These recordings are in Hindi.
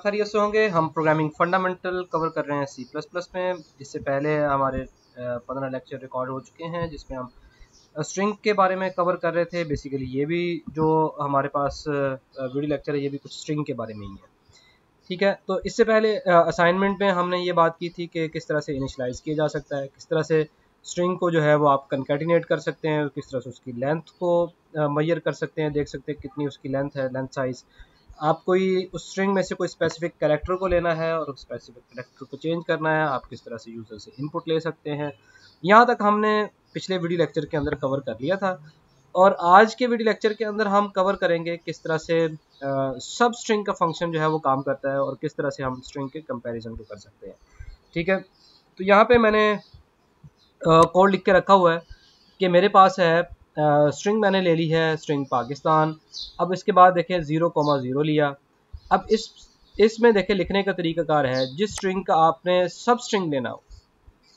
खैरियत से होंगे। हम प्रोग्रामिंग फंडामेंटल कवर कर रहे हैं C++ में। इससे पहले हमारे 15 लेक्चर रिकॉर्ड हो चुके हैं जिसमें हम स्ट्रिंग के बारे में कवर कर रहे थे। बेसिकली ये भी जो हमारे पास वीडियो लेक्चर है ये भी कुछ स्ट्रिंग के बारे में ही है। ठीक है, तो इससे पहले असाइनमेंट में हमने ये बात की थी कि किस तरह से इनिशलाइज किया जा सकता है, किस तरह से स्ट्रिंग को जो है वो आप कंकैटिनेट कर सकते हैं, किस तरह से उसकी लेंथ को मेजर कर सकते हैं, देख सकते हैं कितनी उसकी लेंथ है, लेंथ साइज़। आप कोई उस स्ट्रिंग में से कोई स्पेसिफिक कैरेक्टर को लेना है और उस स्पेसिफिक कैरेक्टर को चेंज करना है, आप किस तरह से यूज़र से इनपुट ले सकते हैं। यहाँ तक हमने पिछले वीडियो लेक्चर के अंदर कवर कर लिया था और आज के वीडियो लेक्चर के अंदर हम कवर करेंगे किस तरह से सब स्ट्रिंग का फंक्शन जो है वो काम करता है और किस तरह से हम स्ट्रिंग के कंपैरिजन को कर सकते हैं। ठीक है, तो यहाँ पे मैंने कोड लिख के रखा हुआ है कि मेरे पास है स्ट्रिंग मैंने ले ली है स्ट्रिंग पाकिस्तान। अब इसके बाद देखें 0,0 लिया। अब इसमें देखें लिखने का तरीकाकार है जिस स्ट्रिंग का आपने सब स्ट्रिंग लेना हो।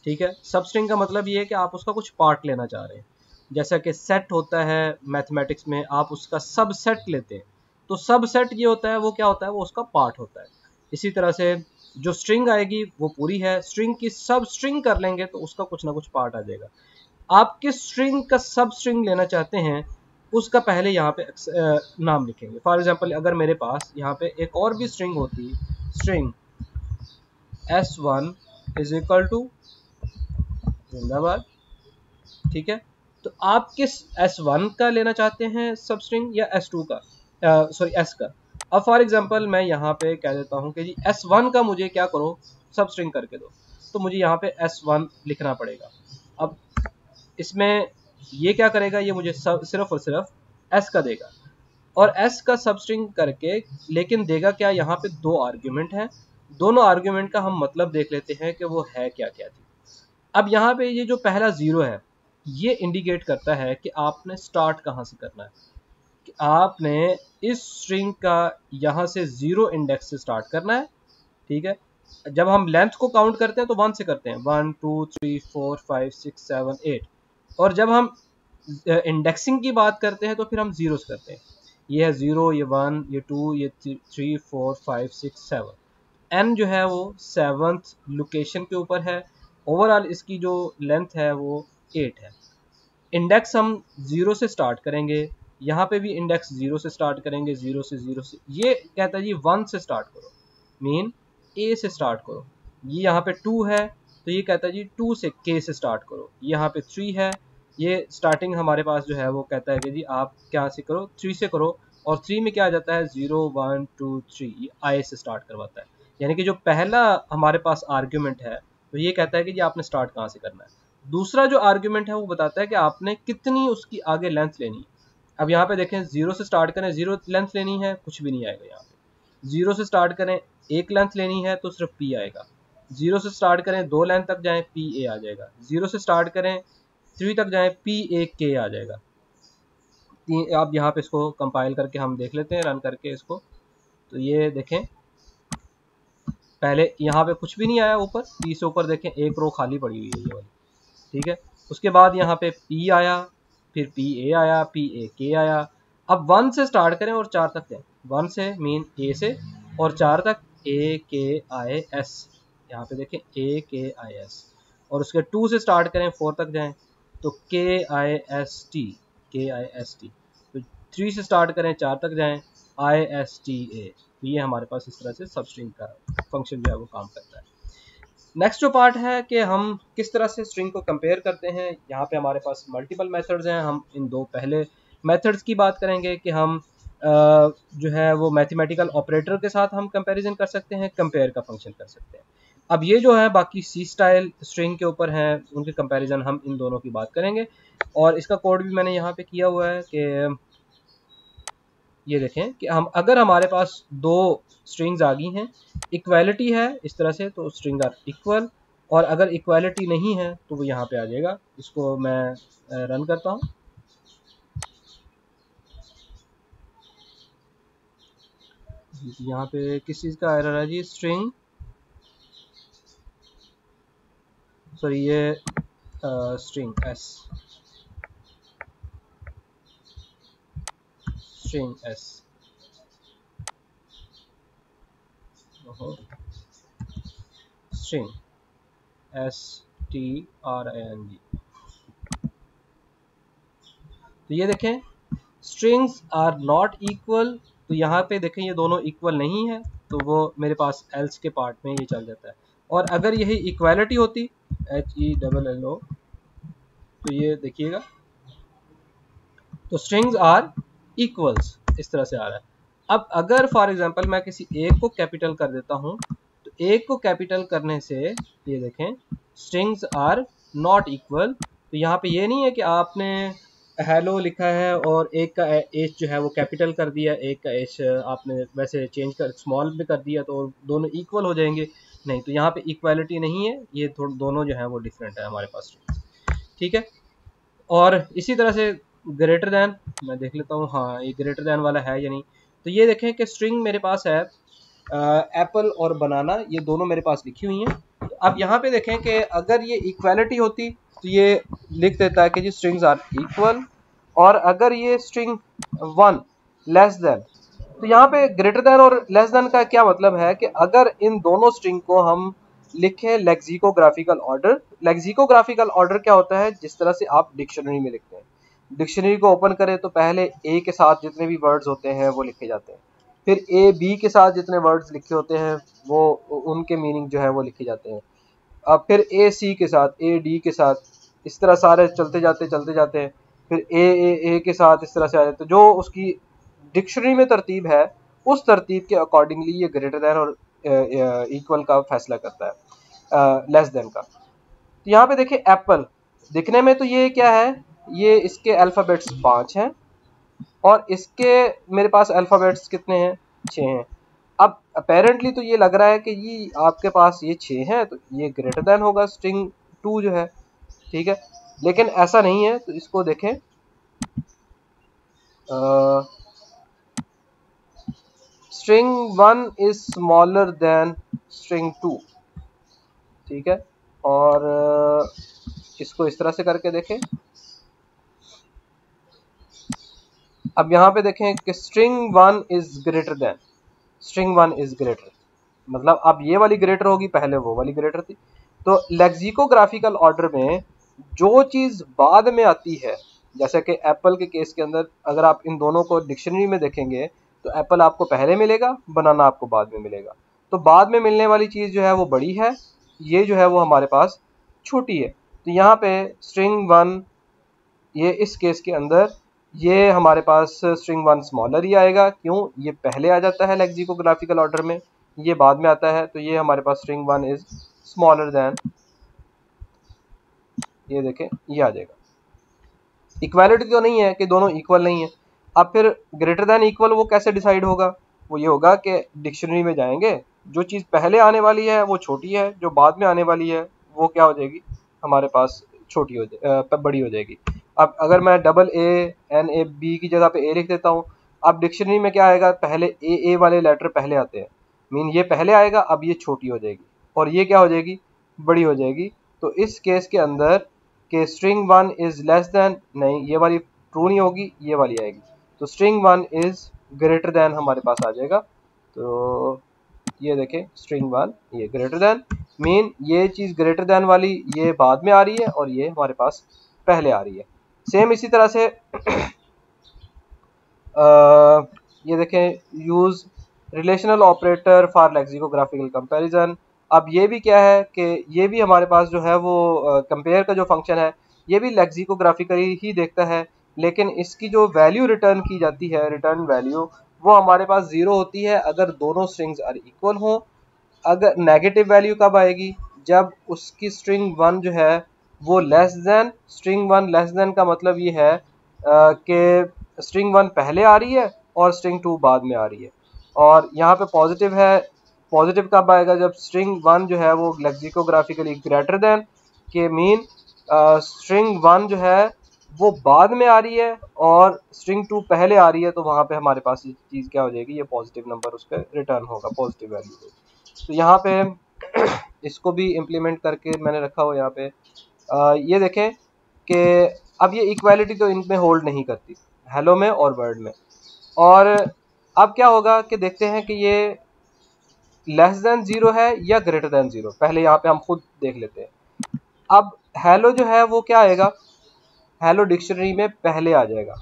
ठीक है, सब स्ट्रिंग का मतलब ये है कि आप उसका कुछ पार्ट लेना चाह रहे हैं। जैसा कि सेट होता है मैथमेटिक्स में, आप उसका सब सेट लेते हैं, तो सब सेट ये होता है वो क्या होता है, वो उसका पार्ट होता है। इसी तरह से जो स्ट्रिंग आएगी वो पूरी है, स्ट्रिंग की सब स्ट्रिंग कर लेंगे तो उसका कुछ ना कुछ पार्ट आ जाएगा। आप किस स्ट्रिंग का सब स्ट्रिंग लेना चाहते हैं उसका पहले यहाँ पे नाम लिखेंगे। फॉर एग्जांपल अगर मेरे पास यहाँ पे एक और भी स्ट्रिंग होती, string S1 is equal to जिंदाबाद। ठीक है, तो आप किस S1 का लेना चाहते हैं सब स्ट्रिंग या S2 का, सॉरी S का। अब फॉर एग्जांपल मैं यहाँ पे कह देता हूँ कि जी S1 का मुझे क्या करो, सब स्ट्रिंग करके दो, तो मुझे यहाँ पे S1 लिखना पड़ेगा। अब इसमें ये क्या करेगा, ये मुझे सिर्फ और सिर्फ S का देगा और S का सब स्ट्रिंग करके, लेकिन देगा क्या, यहाँ पे दो आर्ग्यूमेंट हैं, दोनों आर्ग्यूमेंट का हम मतलब देख लेते हैं कि वो है क्या क्या थी। अब यहाँ पे ये जो पहला 0 है ये इंडिकेट करता है कि आपने स्टार्ट कहाँ से करना है, कि आपने इस स्ट्रिंग का यहाँ से 0 इंडेक्स से स्टार्ट करना है। ठीक है, जब हम लेंथ को काउंट करते हैं तो 1 से करते हैं, 1 2 3 4 5 6 7 8, और जब हम इंडेक्सिंग की बात करते हैं तो फिर हम 0 से करते हैं। ये है 0, ये 1, ये 2, ये 3 4 5 6 7। n जो है वो 7th लोकेशन के ऊपर है। ओवरऑल इसकी जो लेंथ है वो 8 है। इंडेक्स हम 0 से स्टार्ट करेंगे, यहाँ पे भी इंडेक्स 0 से स्टार्ट करेंगे, 0 से ये कहता है जी 1 से स्टार्ट करो, मीन a से स्टार्ट करो। ये यहाँ पे 2 है तो ये कहता है जी 2 से k से स्टार्ट करो। यहाँ पे 3 है, ये स्टार्टिंग हमारे पास जो है वो कहता है कि जी आप क्या से करो, 3 से करो, और 3 में क्या आ जाता है 0 1 2 3, ये i से स्टार्ट करवाता है। यानी कि जो पहला हमारे पास आर्ग्यूमेंट है तो ये कहता है कि जी आपने स्टार्ट कहाँ से करना है। दूसरा जो आर्ग्यूमेंट है वो बताता है कि आपने कितनी उसकी आगे लेंथ लेनी है। अब यहाँ पे देखें 0 से स्टार्ट करें, 0 लेंथ लेनी है, कुछ भी नहीं आएगा। यहाँ पे 0 से स्टार्ट करें, 1 लेंथ लेनी है तो सिर्फ p आएगा। 0 से स्टार्ट करें, 2 लेंथ तक जाएं, pa आ जाएगा। 0 से स्टार्ट करें, 3 तक जाएं, pak आ जाएगा। आप यहाँ पे इसको कंपाइल करके हम देख लेते हैं, रन करके इसको, तो ये देखें पहले यहाँ पे कुछ भी नहीं आया, ऊपर p से ऊपर देखें एक रो खाली पड़ी हुई है ये वाली। ठीक है, उसके बाद यहाँ पे p आया, फिर pa आया, pak आया। अब 1 से स्टार्ट करें और 4 तक जाएं, 1 से मीन a से, और 4 तक akis, यहाँ पे देखें akis, और उसके 2 से स्टार्ट करें 4 तक जाएं तो kist, तो 3 से स्टार्ट करें 4 तक जाएं ista। तो ये हमारे पास इस तरह से सब स्ट्रिंग का फंक्शन जो है वो काम करता है। नेक्स्ट जो पार्ट है कि हम किस तरह से स्ट्रिंग को कंपेयर करते हैं। यहाँ पे हमारे पास मल्टीपल मेथड्स हैं। हम इन दो पहले मेथड्स की बात करेंगे कि हम जो है वो मैथमेटिकल ऑपरेटर के साथ हम कंपैरिजन कर सकते हैं, कंपेयर का फंक्शन कर सकते हैं। अब ये जो है बाकी सी स्टाइल स्ट्रिंग के ऊपर हैं, उनके कंपैरिजन हम इन दोनों की बात करेंगे। और इसका कोड भी मैंने यहाँ पे किया हुआ है कि ये देखें कि हम अगर हमारे पास दो स्ट्रिंग्स आ गई हैं, इक्वालिटी है इस तरह से तो स्ट्रिंग आर इक्वल, और अगर इक्वालिटी नहीं है तो वो यहाँ पे आ जाएगा। इसको मैं रन करता हूँ। यहाँ पे किस चीज़ का एरर है जी, स्ट्रिंग, सॉरी ये string s, string s, string string, तो ये देखें स्ट्रिंग्स आर नॉट इक्वल, तो यहाँ पे देखें ये दोनों इक्वल नहीं है, तो वो मेरे पास एल्स के पार्ट में ये चल जाता है। और अगर यही इक्वालिटी होती HELLO, तो ये देखिएगा तो स्ट्रिंग्स आर इक्वल्स, इस तरह से आ रहा है। अब अगर फॉर एग्जांपल मैं किसी एक को कैपिटल कर देता हूं, तो एक को कैपिटल करने से ये देखें स्ट्रिंग्स आर नॉट इक्वल, तो यहाँ पे ये नहीं है कि आपने हेलो लिखा है और एक का एच जो है वो कैपिटल कर दिया, एक का एच आपने वैसे चेंज कर स्मॉल में कर दिया, तो दोनों इक्वल हो जाएंगे। नहीं, तो यहाँ पे इक्वालिटी नहीं है, ये दोनों जो है वो डिफरेंट है हमारे पास। ठीक है, और इसी तरह से ग्रेटर दैन, मैं देख लेता हूँ हाँ ये ग्रेटर दैन वाला है या नहीं। तो ये देखें कि स्ट्रिंग मेरे पास है एप्पल और बनाना, ये दोनों मेरे पास लिखी हुई हैं। तो अब यहाँ पे देखें कि अगर ये इक्वालिटी होती तो ये लिख देता है कि जी स्ट्रिंग्स आर इक्वल, और अगर ये स्ट्रिंग 1 लेस देन, तो यहाँ पे ग्रेटर देन और लेस देन का क्या मतलब है कि अगर इन दोनों स्ट्रिंग को हम लिखें लेक्सिकोग्राफिकल ऑर्डर। लेक्सिकोग्राफिकल ऑर्डर क्या होता है, जिस तरह से आप डिक्शनरी में लिखते हैं, डिक्शनरी को ओपन करें तो पहले ए के साथ जितने भी वर्ड्स होते हैं वो लिखे जाते हैं, फिर ए बी के साथ जितने वर्ड्स लिखे होते हैं वो उनके मीनिंग जो है वो लिखे जाते हैं, अब फिर ए सी के साथ, ए डी के साथ, इस तरह सारे चलते जाते हैं, फिर ए के साथ इस तरह से आ जाते हैं। जो उसकी डिक्शनरी में तरतीब है उस तरतीब के अकॉर्डिंगली ये ग्रेटर देन और इक्वल का फैसला करता है, लेस देन का। तो यहाँ पे देखिए एप्पल दिखने में तो ये क्या है, ये इसके अल्फ़ाबेट्स 5 हैं और इसके मेरे पास अल्फ़ाबेट्स कितने हैं, 6 हैं। अब अपेरेंटली तो ये लग रहा है कि ये आपके पास ये 6 हैं तो ये ग्रेटर देन होगा स्ट्रिंग 2 जो है, ठीक है, लेकिन ऐसा नहीं है। तो इसको देखें, string 1 is smaller than string 2, ठीक है, और इसको इस तरह से करके देखें। अब यहाँ पे देखें कि string 1 is greater than, string 1 is greater, मतलब अब ये वाली ग्रेटर होगी, पहले वो वाली ग्रेटर थी। तो लेक्सिकोग्राफिकल ऑर्डर में जो चीज बाद में आती है, जैसे कि एप्पल के केस के अंदर अगर आप इन दोनों को डिक्शनरी में देखेंगे तो एप्पल आपको पहले मिलेगा, बनाना आपको बाद में मिलेगा। तो बाद में मिलने वाली चीज जो है वो बड़ी है, ये जो है वो हमारे पास छोटी है। तो यहाँ पे स्ट्रिंग 1, ये इस केस के अंदर ये हमारे पास स्ट्रिंग 1 स्मॉलर ही आएगा, क्यों, ये पहले आ जाता है लेक्सिकोग्राफिकल ऑर्डर में, ये बाद में आता है, तो ये हमारे पास स्ट्रिंग 1 इज स्मॉलर देन, ये देखें ये आ जाएगा। इक्वालिटी तो नहीं है कि दोनों इक्वल नहीं है। अब फिर ग्रेटर देन इक्वल वो कैसे डिसाइड होगा, वो ये होगा कि डिक्शनरी में जाएंगे, जो चीज़ पहले आने वाली है वो छोटी है, जो बाद में आने वाली है वो क्या हो जाएगी, हमारे पास छोटी हो बड़ी हो जाएगी। अब अगर मैं डबल ए बी की जगह पे ए लिख देता हूँ, अब डिक्शनरी में क्या आएगा, पहले ए वाले लेटर पहले आते हैं, मीन ये पहले आएगा, अब ये छोटी हो जाएगी और ये क्या हो जाएगी, बड़ी हो जाएगी। तो इस केस के अंदर कि स्ट्रिंग 1 इज लेस देन, नहीं ये वाली ट्रू नहीं होगी, ये वाली आएगी। तो स्ट्रिंग 1 इज ग्रेटर देन हमारे पास आ जाएगा। तो ये देखें स्ट्रिंग 1 ये ग्रेटर देन, मीन ये चीज़ ग्रेटर देन वाली ये बाद में आ रही है और ये हमारे पास पहले आ रही है। सेम इसी तरह से ये देखें use relational operator for lexicographical comparison. अब ये भी क्या है कि ये भी हमारे पास जो है वो कंपेयर का जो फंक्शन है ये भी लेक्सिकोग्राफिकली ही देखता है, लेकिन इसकी जो वैल्यू रिटर्न की जाती है, रिटर्न वैल्यू, वो हमारे पास 0 होती है अगर दोनों स्ट्रिंग्स आर इक्वल हों। अगर नेगेटिव वैल्यू कब आएगी, जब उसकी स्ट्रिंग 1 जो है वो less than, string 1 less than का मतलब ये है कि स्ट्रिंग 1 पहले आ रही है और स्ट्रिंग 2 बाद में आ रही है। और यहाँ पे पॉजिटिव है, पॉजिटिव कब आएगा, जब स्ट्रिंग 1 जो है वो लेक्सिकोग्राफिकली ग्रेटर देन के मीन स्ट्रिंग 1 जो है वो बाद में आ रही है और स्ट्रिंग 2 पहले आ रही है, तो वहाँ पे हमारे पास ये चीज़ क्या हो जाएगी, ये पॉजिटिव नंबर उस पर रिटर्न होगा, पॉजिटिव वैल्यू। तो यहाँ पे इसको भी इम्प्लीमेंट करके मैंने रखा हो यहाँ पे। ये देखें कि अब ये इक्वालिटी तो इनमें होल्ड नहीं करती, हेलो में और वर्ड में। और अब क्या होगा कि देखते हैं कि लेस देन 0 है या ग्रेटर देन 0, पहले यहाँ पे हम खुद देख लेते हैं। अब हेलो जो है वो क्या आएगा, हेलो डिक्शनरी में पहले आ जाएगा,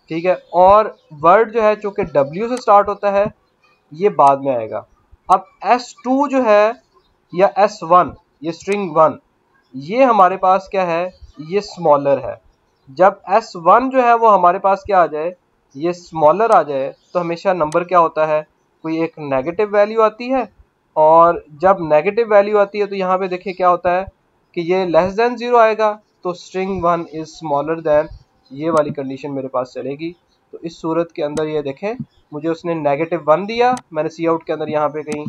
ठीक है। और वर्ड जो है चूंकि W से स्टार्ट होता है ये बाद में आएगा। अब S2 जो है या S1, ये स्ट्रिंग 1, ये हमारे पास क्या है, ये स्मॉलर है। जब S1 जो है वो हमारे पास क्या आ जाए, ये स्मॉलर आ जाए, तो हमेशा नंबर क्या होता है, कोई एक नेगेटिव वैल्यू आती है। और जब नेगेटिव वैल्यू आती है तो यहाँ पे देखिए क्या होता है कि ये लेस देन 0 आएगा, तो स्ट्रिंग 1 इज स्मॉलर देन, ये वाली कंडीशन मेरे पास चलेगी। तो इस सूरत के अंदर ये देखें, मुझे उसने -1 दिया, मैंने सी आउट के अंदर यहाँ पे कहीं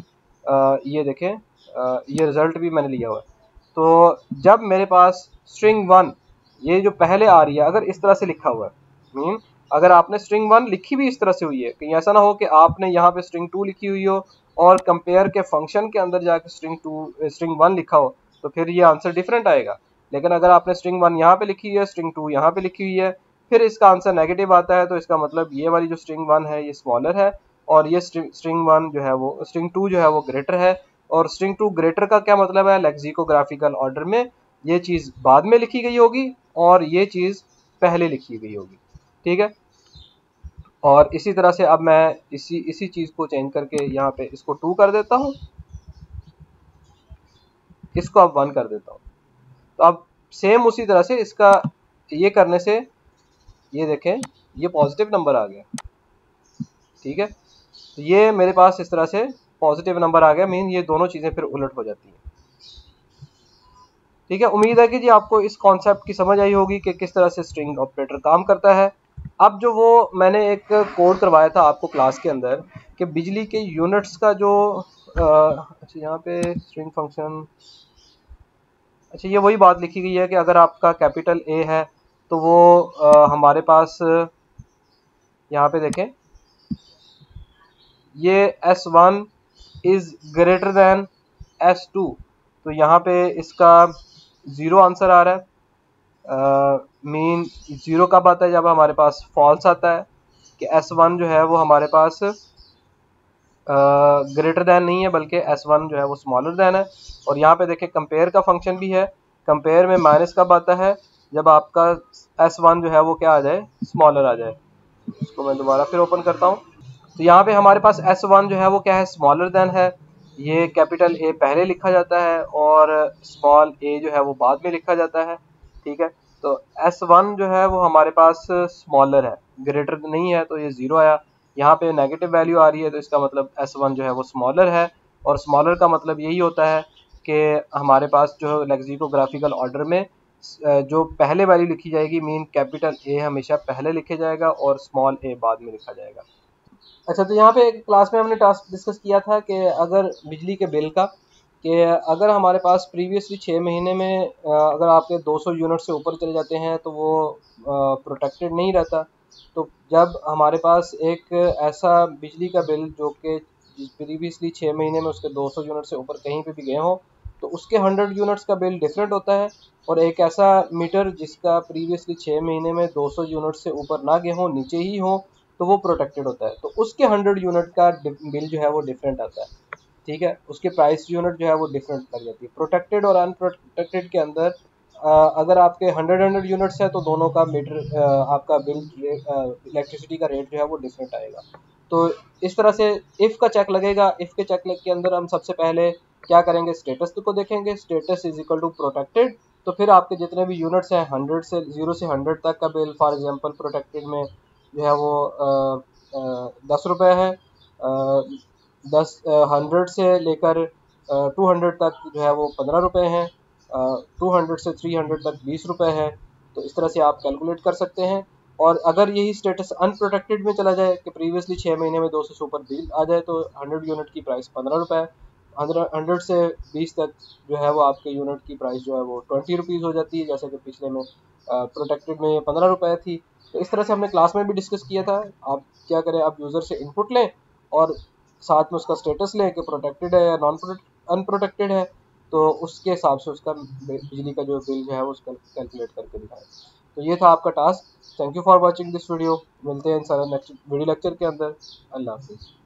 ये देखें, ये रिजल्ट भी मैंने लिया हुआ है। तो जब मेरे पास स्ट्रिंग 1 ये जो पहले आ रही है, अगर इस तरह से लिखा हुआ है, मीन अगर आपने स्ट्रिंग 1 लिखी भी इस तरह से हुई है, कहीं ऐसा ना हो कि आपने यहाँ पे स्ट्रिंग 2 लिखी हुई हो और कंपेयर के फंक्शन के अंदर जाके स्ट्रिंग 1 लिखा हो, तो फिर ये आंसर डिफरेंट आएगा। लेकिन अगर आपने स्ट्रिंग 1 यहाँ पे लिखी हुई है, स्ट्रिंग 2 यहाँ पे लिखी हुई है, फिर इसका आंसर नेगेटिव आता है, तो इसका मतलब ये वाली जो स्ट्रिंग 1 है ये स्मॉलर है, और ये स्ट्रिंग 1 जो है वो, स्ट्रिंग 2 जो है वो ग्रेटर है। और स्ट्रिंग 2 ग्रेटर का क्या मतलब है, लेक्सिकोग्राफिकल ऑर्डर में ये चीज़ बाद में लिखी गई होगी और ये चीज़ पहले लिखी गई होगी, ठीक है। और इसी तरह से अब मैं इसी चीज़ को चेंज करके यहाँ पे इसको 2 कर देता हूँ, इसको अब 1 कर देता हूँ। तो अब सेम उसी तरह से इसका ये करने से ये देखें ये पॉजिटिव नंबर आ गया, ठीक है। तो ये मेरे पास इस तरह से पॉजिटिव नंबर आ गया, मीन ये दोनों चीज़ें फिर उलट हो जाती हैं, ठीक है। उम्मीद है कि जी आपको इस कॉन्सेप्ट की समझ आई होगी कि किस तरह से स्ट्रिंग ऑपरेटर काम करता है। अब जो वो मैंने एक कोड करवाया था आपको क्लास के अंदर कि बिजली के यूनिट्स का जो अच्छा यहाँ पे स्ट्रिंग फंक्शन, अच्छा ये वही बात लिखी गई है कि अगर आपका कैपिटल ए है तो वो हमारे पास यहाँ पे देखें ये S1 is greater than S2, तो यहाँ पे इसका 0 आंसर आ रहा है। मीन 0 कब आता है, जब हमारे पास फॉल्स आता है कि S1 जो है वो हमारे पास ग्रेटर देन नहीं है, बल्कि S1 जो है वो स्मॉलर देन है। और यहाँ पे देखें कंपेयर का फंक्शन भी है, कंपेयर में माइनस कब आता है, जब आपका S1 जो है वो क्या आ जाए, स्मॉलर आ जाए। इसको मैं दोबारा फिर ओपन करता हूँ। तो यहाँ पे हमारे पास S1 जो है वो क्या है, स्मॉलर देन है। ये कैपिटल ए पहले लिखा जाता है और स्मॉल ए जो है वो बाद में लिखा जाता है, ठीक है। तो S1 जो है वो हमारे पास स्मॉलर है, ग्रेटर नहीं है, तो ये 0 आया। यहाँ पे नेगेटिव वैल्यू आ रही है, तो इसका मतलब S1 जो है वो स्मॉलर है। और स्मॉलर का मतलब यही होता है कि हमारे पास जो लेक्सिकोग्राफिकल ऑर्डर में जो पहले वैल्यू लिखी जाएगी, मीन कैपिटल ए हमेशा पहले लिखे जाएगा और स्मॉल ए बाद में लिखा जाएगा। अच्छा, तो यहाँ पे एक क्लास में हमने टास्क डिस्कस किया था कि अगर बिजली के बिल का, कि अगर हमारे पास प्रीवियसली 6 महीने में अगर आपके 200 यूनिट से ऊपर चले जाते हैं तो वो प्रोटेक्टेड नहीं रहता। तो जब हमारे पास एक ऐसा बिजली का बिल जो कि प्रीवियसली 6 महीने में उसके 200 यूनिट से ऊपर कहीं पे भी गए हों, तो उसके 100 यूनिट्स का बिल डिफरेंट होता है। और एक ऐसा मीटर जिसका प्रीवियसली 6 महीने में 200 यूनिट से ऊपर ना गए हों, नीचे ही हों, तो वो प्रोटेक्टेड होता है। तो उसके 100 यूनिट का बिल जो है वो डिफरेंट आता है, ठीक है। उसकी प्राइस यूनिट जो है वो डिफरेंट लग जाती है। प्रोटेक्टेड और अनप्रोटेक्टेड के अंदर अगर आपके 100 यूनिट्स है तो दोनों का मीटर आपका बिल इलेक्ट्रिसिटी का रेट जो है वो डिफरेंट आएगा। तो इस तरह से इफ़ का चेक लगेगा। इफ़ के चेक के अंदर हम सबसे पहले क्या करेंगे, स्टेटस को देखेंगे, status is equal to protected. तो फिर आपके जितने भी यूनिट्स हैं 100 से 0 से 100 तक का बिल, फॉर एग्जांपल प्रोटेक्टेड में जो है वो 10 रुपये है, 100 से लेकर 200 तक जो है वो 15 रुपये हैं, 200 से 300 तक 20 रुपये है। तो इस तरह से आप कैलकुलेट कर सकते हैं। और अगर यही स्टेटस अनप्रोटेक्टेड में चला जाए कि प्रीवियसली 6 महीने में 200 से ऊपर बिल आ जाए, तो 100 यूनिट की प्राइस 15 रुपये है। 100 से 20 तक जो है वो आपके यूनिट की प्राइस जो है वो 20 रुपीज़ हो जाती है, जैसे कि पिछले में प्रोटेक्टेड में 15 रुपये थी। तो इस तरह से हमने क्लास में भी डिस्कस किया था। आप क्या करें, आप यूज़र से इनपुट लें और साथ में उसका स्टेटस लें कि प्रोटेक्टेड है या नॉन अनप्रोटेक्टेड है, तो उसके हिसाब से उसका बिजली का जो बिल जो है वो उसका कैलकुलेट करके दिखाएं। तो ये था आपका task. Thank you for watching this video. मिलते हैं इंशाल्लाह नेक्स्ट वीडियो लेक्चर के अंदर। अल्लाह हाफिज़।